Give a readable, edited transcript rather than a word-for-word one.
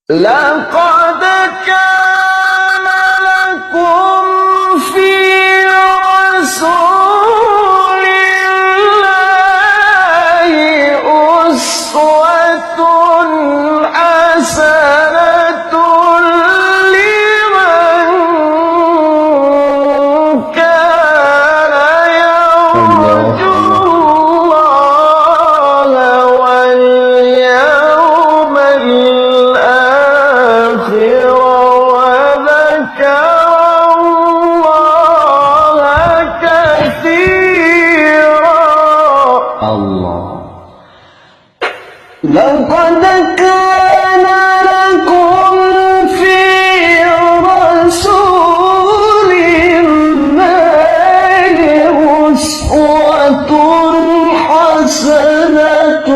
لقد كان لكم في رسول الله أسوة حسنة لمن كان يرجو الله واليوم الآخر وذكر الله كثيرا. لقد كان لكم في رسول الله أسوة حسنة